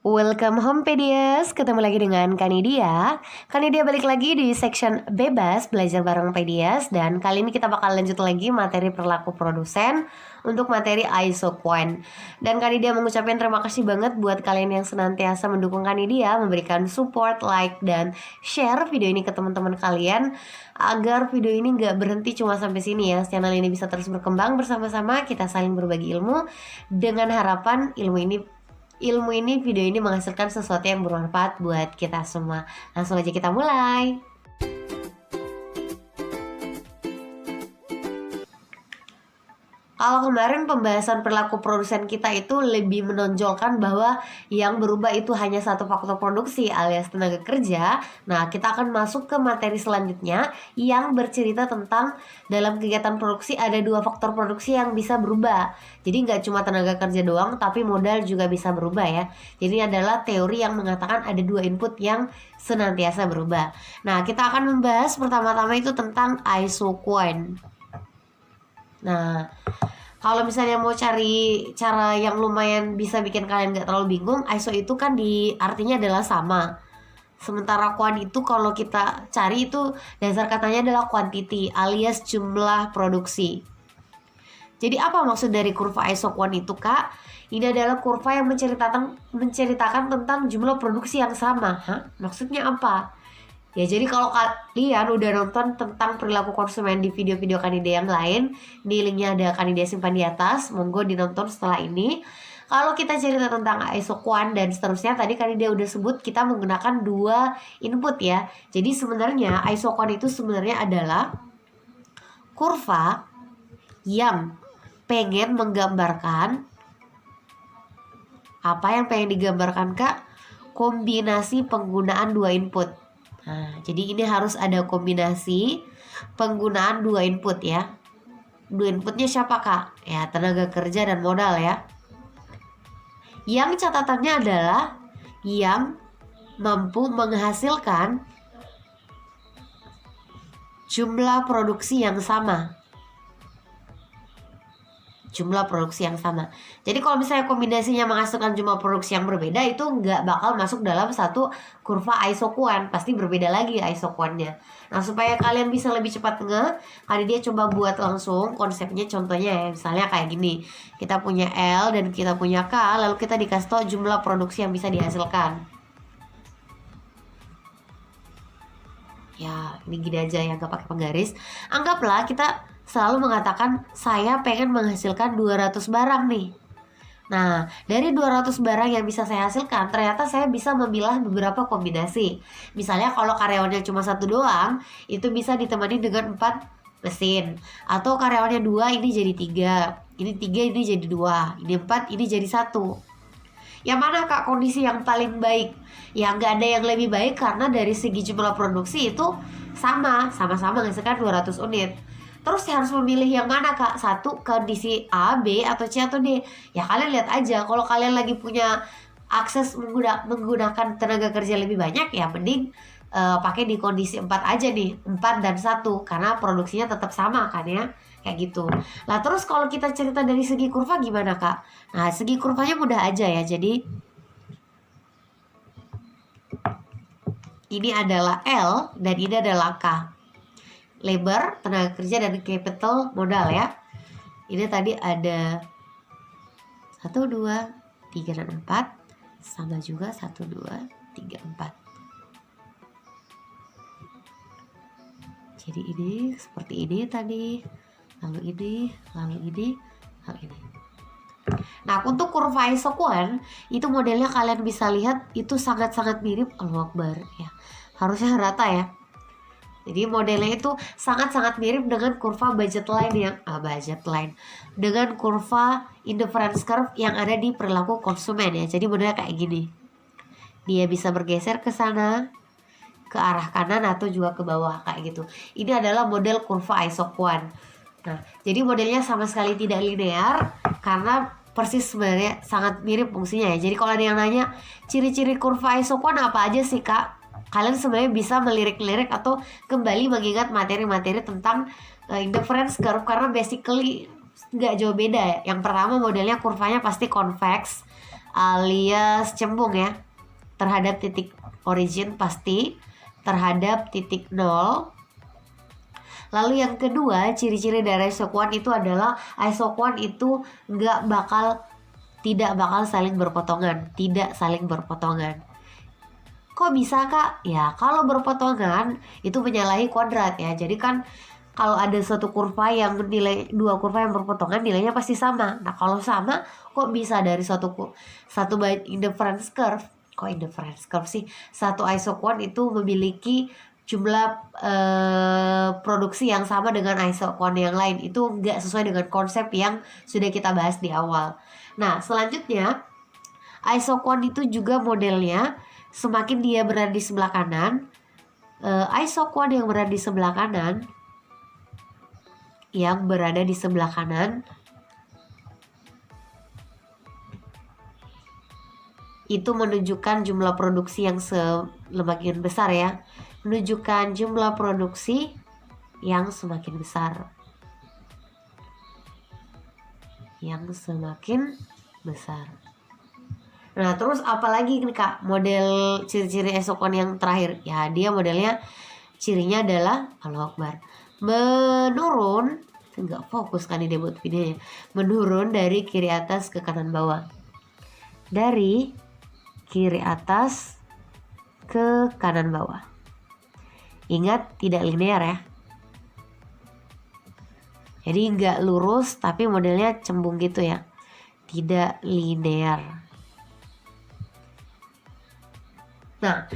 Welcome home Pedias, ketemu lagi dengan Kanidia. Kanidia balik lagi di section bebas belajar bareng Pedias. Dan kali ini kita bakal lanjut lagi materi perilaku produsen untuk materi ISO Quant. Dan Kanidia mengucapkan terima kasih banget buat kalian yang senantiasa mendukung Kanidia, memberikan support, like, dan share video ini ke teman-teman kalian, agar video ini gak berhenti cuma sampai sini ya. Channel ini bisa terus berkembang bersama-sama, kita saling berbagi ilmu dengan harapan video ini menghasilkan sesuatu yang bermanfaat buat kita semua. Langsung aja kita mulai. Kalau kemarin pembahasan perilaku produsen kita itu lebih menonjolkan bahwa yang berubah itu hanya satu faktor produksi alias tenaga kerja. Nah, kita akan masuk ke materi selanjutnya yang bercerita tentang dalam kegiatan produksi ada dua faktor produksi yang bisa berubah. Jadi nggak cuma tenaga kerja doang, tapi modal juga bisa berubah ya. Jadi ini adalah teori yang mengatakan ada dua input yang senantiasa berubah. Nah, kita akan membahas pertama-tama itu tentang ISO Quant. Nah, kalau misalnya mau cari cara yang lumayan bisa bikin kalian gak terlalu bingung, ISO itu kan artinya adalah sama. Sementara quant itu kalau kita cari itu dasar katanya adalah quantity alias jumlah produksi. Jadi apa maksud dari kurva ISO Quant itu, Kak? Ini adalah kurva yang menceritakan tentang jumlah produksi yang sama. Maksudnya apa? Ya, jadi kalau kalian udah nonton tentang perilaku konsumen di video-video Kanidia yang lain, di linknya ada Kanidia simpan di atas, monggo dinonton setelah ini. Kalau kita cerita tentang ISO Quant dan seterusnya, tadi Kanidia udah sebut kita menggunakan dua input ya. Jadi sebenarnya ISO Quant itu sebenarnya adalah kurva yang pengen menggambarkan apa yang pengen digambarkan, Kak? Kombinasi penggunaan dua input. Nah, jadi ini harus ada kombinasi penggunaan dua input ya. Dua inputnya siapa, Kak? Ya, tenaga kerja dan modal ya. Yang catatannya adalah yang mampu menghasilkan jumlah produksi yang sama. Jumlah produksi yang sama. Jadi kalau misalnya kombinasinya menghasilkan jumlah produksi yang berbeda, itu nggak bakal masuk dalam satu kurva ISO Quant. Pasti berbeda lagi ISO Quant-nya. Nah, supaya kalian bisa lebih cepat dia coba buat langsung konsepnya. Contohnya ya, misalnya kayak gini. Kita punya L dan kita punya K, lalu kita dikasih tahu jumlah produksi yang bisa dihasilkan. Ya, ini gini aja ya, nggak pakai penggaris. Anggaplah kita selalu mengatakan saya pengen menghasilkan 200 barang nih. Nah, dari 200 barang yang bisa saya hasilkan, ternyata saya bisa memilah beberapa kombinasi. Misalnya kalau karyawannya cuma satu doang, itu bisa ditemani dengan 4 mesin. Atau karyawannya 2, ini jadi 3. Ini 3, ini jadi 2. Ini 4, ini jadi 1. Yang mana, Kak, kondisi yang paling baik? Ya nggak ada yang lebih baik, karena dari segi jumlah produksi itu sama-sama menghasilkan 200 unit. Terus harus memilih yang mana, Kak? Satu kondisi A, B, atau C, atau D. Ya kalian lihat aja. Kalau kalian lagi punya akses menggunakan tenaga kerja lebih banyak, ya mending pakai di kondisi 4 aja nih. 4 dan 1. Karena produksinya tetap sama kan ya. Kayak gitu. Nah, terus kalau kita cerita dari segi kurva gimana, Kak? Nah, segi kurvanya mudah aja ya. Jadi ini adalah L dan ini adalah K. Labor, tenaga kerja, dan capital modal ya. Ini tadi ada 1, 2, 3, dan 4. Sama juga 1, 2, 3, 4. Jadi ini seperti ini tadi. Lalu ini, lalu ini, lalu ini. Nah, untuk kurva ISO Quant itu modelnya kalian bisa lihat itu sangat-sangat mirip. Allahu Akbar ya. Harusnya rata ya. Jadi modelnya itu sangat-sangat mirip dengan kurva budget line dengan kurva indifference curve yang ada di perilaku konsumen ya. Jadi modelnya kayak gini. Dia bisa bergeser ke sana, ke arah kanan, atau juga ke bawah kayak gitu. Ini adalah model kurva ISO Quant. Nah, jadi modelnya sama sekali tidak linear karena persis sebenarnya sangat mirip fungsinya ya. Jadi kalau ada yang nanya ciri-ciri kurva ISO Quant apa aja sih, Kak? Kalian sebenarnya bisa melirik-lirik atau kembali mengingat materi-materi tentang indifference curve, karena basically nggak jauh beda ya. Yang pertama modelnya kurvanya pasti convex alias cembung ya, terhadap titik origin pasti, terhadap titik nol. Lalu yang kedua, ciri-ciri dari isoquant itu adalah isoquant itu tidak bakal saling berpotongan, tidak saling berpotongan. Kok bisa kak? Ya kalau berpotongan itu menyalahi kuadrat ya. Jadi kan kalau ada suatu kurva yang dua kurva yang berpotongan nilainya pasti sama. Nah kalau sama kok bisa dari satu indifference curve? Kok indifference curve sih? Satu isoquant itu memiliki jumlah produksi yang sama dengan isoquant yang lain. Itu nggak sesuai dengan konsep yang sudah kita bahas di awal. Nah selanjutnya, isoquant itu juga modelnya semakin dia berada di sebelah kanan, isoquant yang berada di sebelah kanan itu menunjukkan jumlah produksi yang semakin besar ya, menunjukkan jumlah produksi yang semakin besar, Nah terus apalagi nih kak model ciri-ciri isoquant yang terakhir? Ya dia modelnya cirinya adalah Allahu Akbar, menurun, nggak fokus kan ide buat videonya, menurun dari kiri atas ke kanan bawah, dari kiri atas ke kanan bawah. Ingat tidak linear ya, jadi nggak lurus tapi modelnya cembung gitu ya, tidak linear. Nah,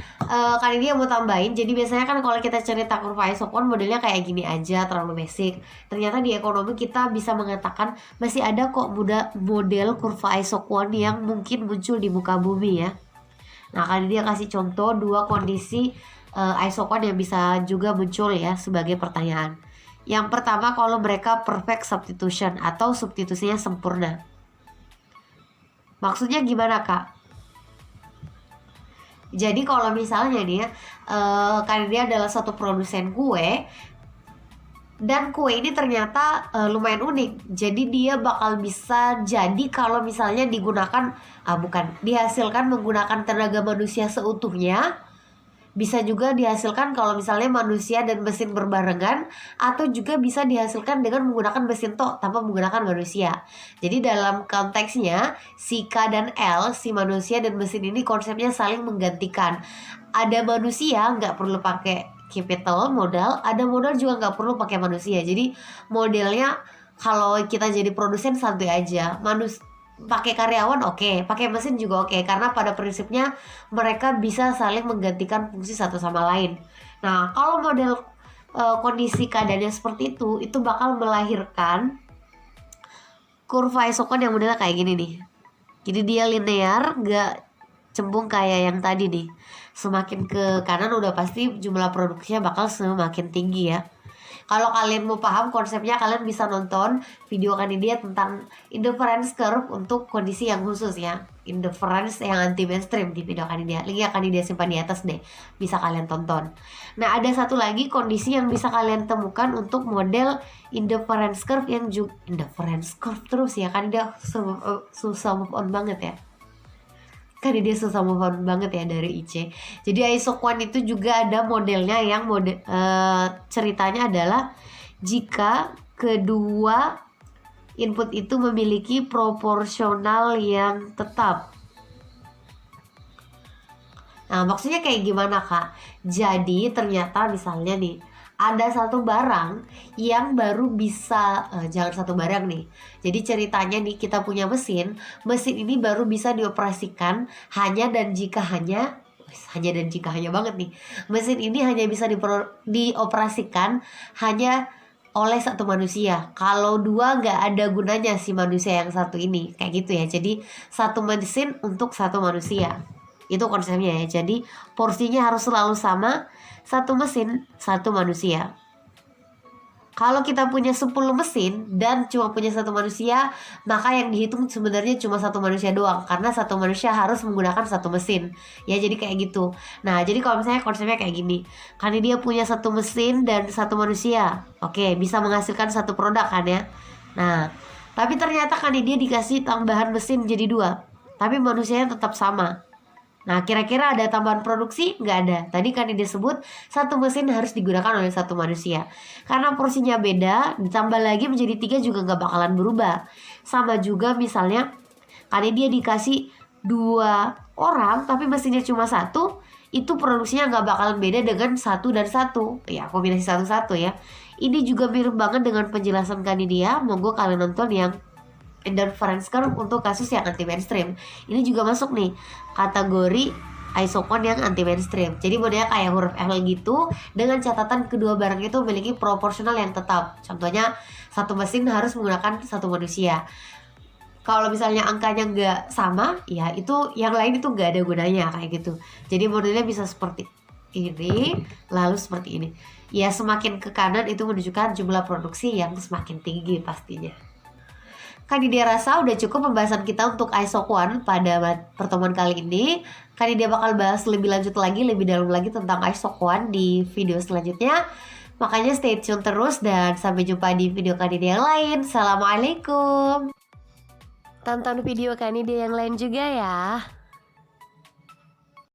kali ini mau tambahin. Jadi biasanya kan kalau kita cerita kurva isoquant modelnya kayak gini aja, terlalu basic. Ternyata di ekonomi kita bisa mengatakan masih ada kok model kurva isoquant yang mungkin muncul di muka bumi ya. Nah, kali dia kasih contoh 2 kondisi isoquant yang bisa juga muncul ya sebagai pertanyaan. Yang pertama kalau mereka perfect substitution atau substitusinya sempurna. Maksudnya gimana kak? Jadi kalau misalnya nih karena dia adalah satu produsen kue dan kue ini ternyata lumayan unik, jadi dia bakal bisa jadi kalau misalnya dihasilkan menggunakan tenaga manusia seutuhnya, bisa juga dihasilkan kalau misalnya manusia dan mesin berbarengan, atau juga bisa dihasilkan dengan menggunakan mesin tok tanpa menggunakan manusia. Jadi dalam konteksnya si K dan L, si manusia dan mesin ini konsepnya saling menggantikan. Ada manusia nggak perlu pakai capital modal, ada modal juga nggak perlu pakai manusia. Jadi modelnya kalau kita jadi produsen santai aja, pakai karyawan oke, pakai mesin juga oke, karena pada prinsipnya mereka bisa saling menggantikan fungsi satu sama lain. Nah kalau model kondisi keadaannya seperti itu bakal melahirkan kurva isoquant yang modelnya kayak gini nih. Jadi dia linear, gak cembung kayak yang tadi nih. Semakin ke kanan udah pasti jumlah produksinya bakal semakin tinggi ya. Kalau kalian mau paham konsepnya, kalian bisa nonton video Kanidia tentang indifference curve untuk kondisi yang khusus ya, indifference yang anti mainstream di video Kanidia. Linknya Kanidia simpan di atas deh, bisa kalian tonton. Nah ada satu lagi kondisi yang bisa kalian temukan untuk model indifference curve yang juga indifference curve terus ya, Kanidia susah move on banget ya. Dia susah move on banget ya dari IC. Jadi isoquant itu juga ada modelnya yang ceritanya adalah jika kedua input itu memiliki proporsional yang tetap. Nah maksudnya kayak gimana kak? Jadi ternyata misalnya nih ada satu barang yang baru bisa jangan satu barang nih. Jadi ceritanya nih kita punya mesin ini baru bisa dioperasikan hanya dan jika hanya banget nih. Mesin ini hanya bisa dioperasikan hanya oleh satu manusia. Kalau dua nggak ada gunanya si manusia yang satu ini, kayak gitu ya. Jadi satu mesin untuk satu manusia. Itu konsepnya ya. Jadi porsinya harus selalu sama, satu mesin, satu manusia. Kalau kita punya 10 mesin dan cuma punya satu manusia, maka yang dihitung sebenarnya cuma satu manusia doang, karena satu manusia harus menggunakan satu mesin. Ya jadi kayak gitu. Nah jadi kalau misalnya konsepnya kayak gini, karena dia punya satu mesin dan satu manusia, oke, bisa menghasilkan satu produk kan ya. Nah tapi ternyata kan dia dikasih tambahan mesin jadi 2. tapi manusianya tetap sama. Nah, kira-kira ada tambahan produksi? Nggak ada. Tadi kan disebut satu mesin harus digunakan oleh satu manusia. Karena porsinya beda, ditambah lagi menjadi 3 juga nggak bakalan berubah. Sama juga misalnya, karena dia dikasih 2 orang, tapi mesinnya cuma satu, itu produksinya nggak bakalan beda dengan 1 dan 1. Ya, kombinasi 1-1 ya. Ini juga mirip banget dengan penjelasan Kanidia. Monggo kalian nonton yang Endurance curve untuk kasus yang anti mainstream. Ini juga masuk nih kategori isokon yang anti mainstream. Jadi modelnya kayak huruf L gitu, dengan catatan kedua barang itu memiliki proporsional yang tetap. Contohnya satu mesin harus menggunakan satu manusia. Kalau misalnya angkanya nggak sama, ya itu yang lain itu nggak ada gunanya kayak gitu. Jadi modelnya bisa seperti ini, lalu seperti ini. Ya, semakin ke kanan itu menunjukkan jumlah produksi yang semakin tinggi pastinya. Kanidia rasa udah cukup pembahasan kita untuk ISO 1 pada pertemuan kali ini. Kanidia bakal bahas lebih lanjut lagi, lebih dalam lagi tentang ISO 1 di video selanjutnya. Makanya stay tune terus dan sampai jumpa di video Kanidia yang lain. Assalamualaikum. Tonton video Kanidia yang lain juga ya.